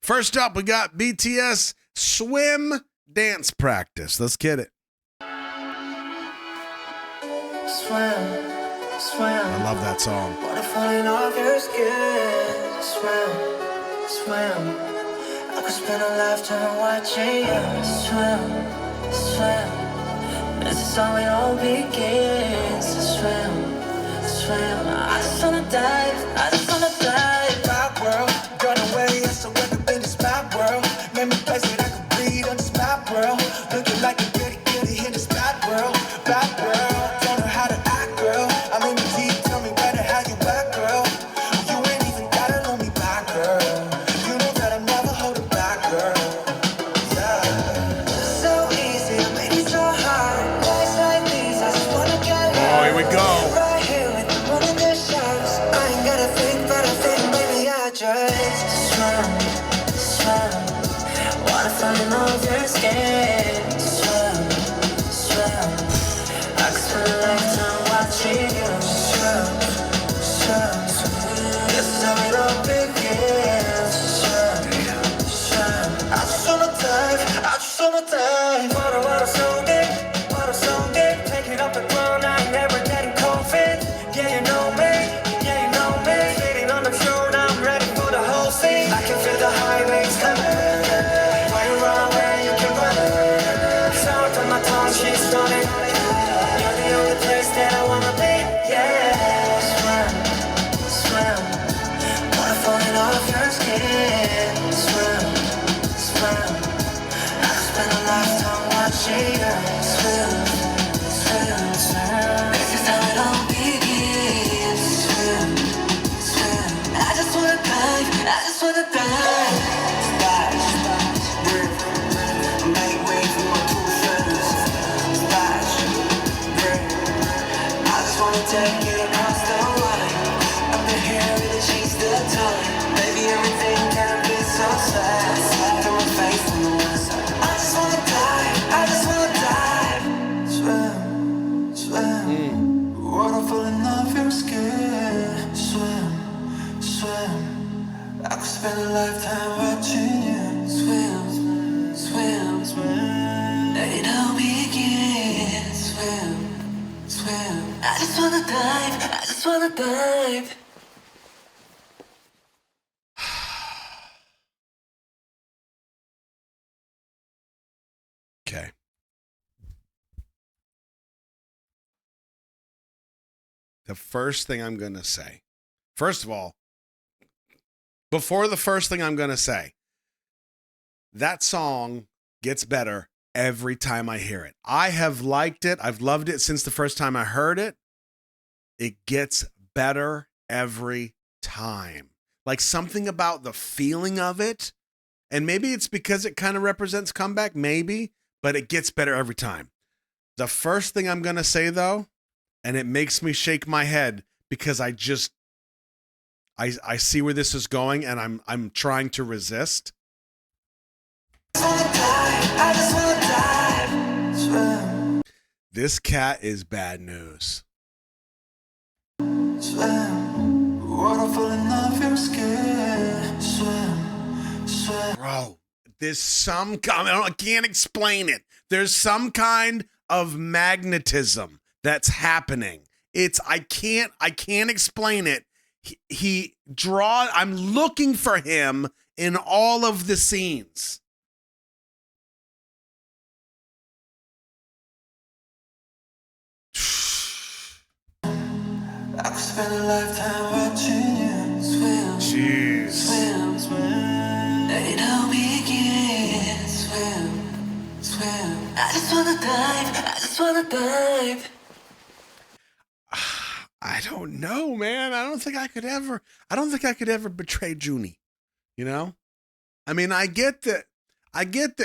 First up, we got BTS Swim Dance Practice. Let's get it. Swim, swim. I love that song. Water falling off your skin. Swim, swim. I could spend a lifetime watching you. Swim, swim. This is how it all begins. Swim, swim. I just wanna dive. I just wanna dive. My world, run away. I so wake up in this my world. Make me place that I can breathe on this my world. Looking like a goody goody in this bad world. Bad world. Don't know how to act, girl. I'm in the deep. Tell me where the hell you at, girl. You ain't even gotta know me back, girl. You know that I'm never holding back, girl. Yeah. So easy, maybe so hard. Nights like these, I just wanna get Oh, here we go. right here with the moon in the shadows. I ain't gotta think, but I think maybe I just swim, swim. Water falling off your skin. Swim, swim. I could spend a lifetime watching you swim, swim, swim. This is how it all begins. Swim, swim. I just wanna dive, I just wanna dive. Water so deep, water so deep. Take it up the ground, I ain't never getting cold feet. Yeah, you know me, yeah, you know me. Sitting on the throne, I'm ready for the whole scene. I can feel the high waves coming. Why you run away, you can run. Sound on my tongue, she's stunning. You're the only place that I wanna be, yeah. Swim, swim. Water falling off your skin. Swim, swim. I could spend a lifetime watching you swim, swim, swim. This is how it all begins. Swim, swim. I just wanna dive, I just wanna dive. Splash, splash, breathe, make way for my two friends. Splash, breathe. I just wanna take it across the line. I've been here to chase the time. Baby, everything can be so sad. Slap in my face on the west side. I just wanna dive, I just wanna dive. Swim, swim. Water falling off your skin. Swim, swim. I could spend a lifetime watching you swim, swim, swim. It all begins. Swim, swim. I just wanna dive, I just wanna dive. Okay. The first thing I'm going to say, first of all, before the first thing I'm going to say, that song gets better every time I hear it. I have liked it. I've loved it since the first time I heard it. It gets better every time. Like something about the feeling of it. And maybe it's because it kind of represents comeback, maybe, but it gets better every time. The first thing I'm going to say though, and it makes me shake my head because I see where this is going and I'm trying to resist. I just wanna dive. Swim, This cat is bad news. swim. Water falling off your skin. Swim, swim. Bro, there's some kind, I can't explain it. There's some kind of magnetism that's happening. I can't explain it. I'm looking for him in all of the scenes. I could spend a lifetime watching you swim, Jeez. swim, swim. It all begins. Swim, swim. I just wanna dive. I just wanna dive. I don't know, man. I don't think I could ever betray Junie. You know? I mean, I get that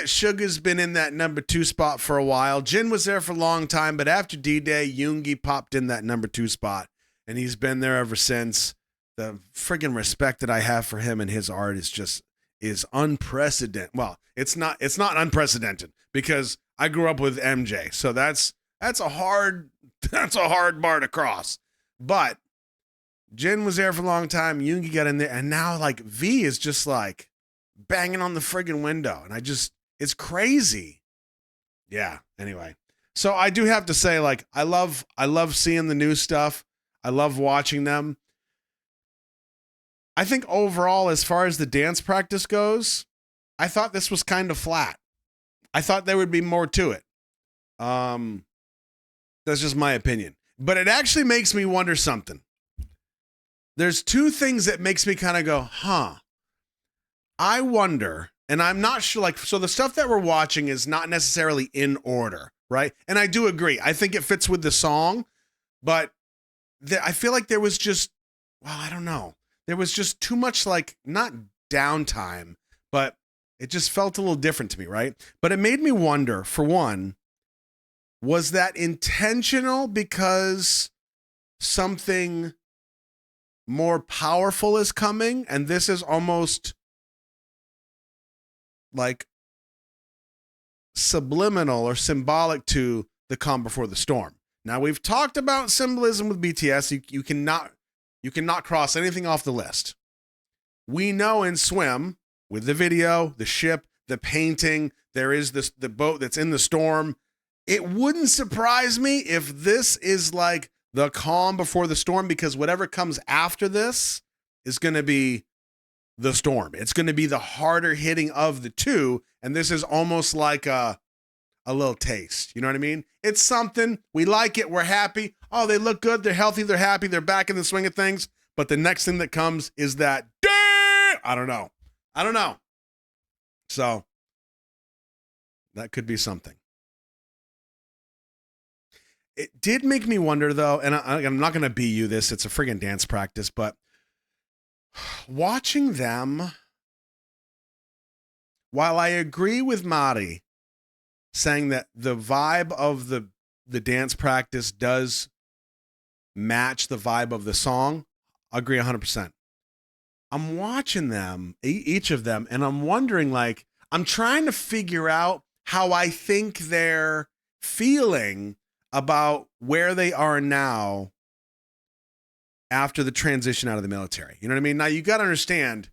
Suga's been in that number 2 spot for a while. Jin was there for a long time, but after D-Day, Yoongi popped in that number 2 spot, and he's been there ever since. The friggin' respect that I have for him and his art is unprecedented. Well, it's not unprecedented because I grew up with MJ. So that's a hard bar to cross. But Jin was there for a long time. Yoongi got in there, and now like V is just like banging on the friggin' window. And it's crazy. Yeah. Anyway. So I do have to say, like, I love seeing the new stuff. I love watching them. I think overall, as far as the dance practice goes, I thought this was kind of flat. I thought there would be more to it. That's just my opinion. But it actually makes me wonder something. There's two things that makes me kind of go, huh. I wonder, and I'm not sure, like, so the stuff that we're watching is not necessarily in order, right? And I do agree. I think it fits with the song, but I feel like there was just, well, I don't know. There was just too much, like, not downtime, but it just felt a little different to me, right? But it made me wonder, for one, was that intentional because something more powerful is coming, and this is almost like subliminal or symbolic to the calm before the storm? Now, we've talked about symbolism with BTS. You cannot cross anything off the list. We know in Swim, with the video, the ship, the painting, there is the boat that's in the storm. It wouldn't surprise me if this is like the calm before the storm, because whatever comes after this is going to be the storm. It's going to be the harder hitting of the two, and this is almost like a little taste. You know what I mean? It's something. We like it. We're happy. Oh, they look good. They're healthy. They're happy. They're back in the swing of things. But the next thing that comes is that, I don't know. So that could be something. It did make me wonder, though, and I'm not going to be you this. It's a friggin' dance practice, but watching them, while I agree with Mari saying that the vibe of the dance practice does match the vibe of the song, I agree 100%. I'm watching them, each of them, and I'm wondering, like, I'm trying to figure out how I think they're feeling about where they are now after the transition out of the military. You know what I mean? Now, you got to understand,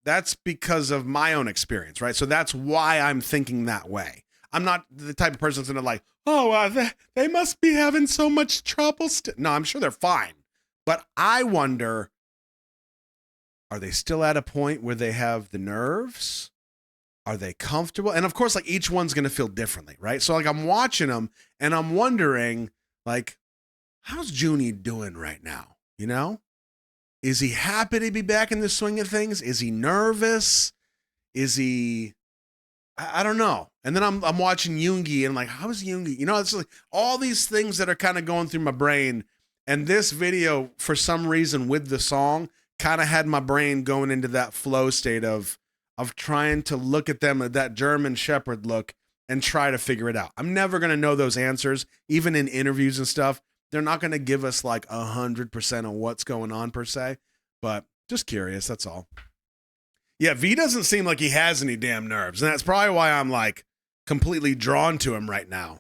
that's because of my own experience, right? So that's why I'm thinking that way. I'm not the type of person that's going to like, oh, they must be having so much trouble. No, I'm sure they're fine. But I wonder, are they still at a point where they have the nerves? Are they comfortable? And of course, like, each one's going to feel differently, right? So, like, I'm watching them and I'm wondering, like, how's Junie doing right now? You know? Is he happy to be back in the swing of things? Is he nervous? Is he, I don't know. And then I'm watching Yoongi and I'm like, how is Yoongi? You know, it's like all these things that are kind of going through my brain. And this video, for some reason, with the song, kind of had my brain going into that flow state of trying to look at them at that German Shepherd look and try to figure it out. I'm never going to know those answers, even in interviews and stuff. They're not going to give us like 100% of what's going on per se, but just curious. That's all. Yeah. V doesn't seem like he has any damn nerves. And that's probably why I'm like completely drawn to him right now.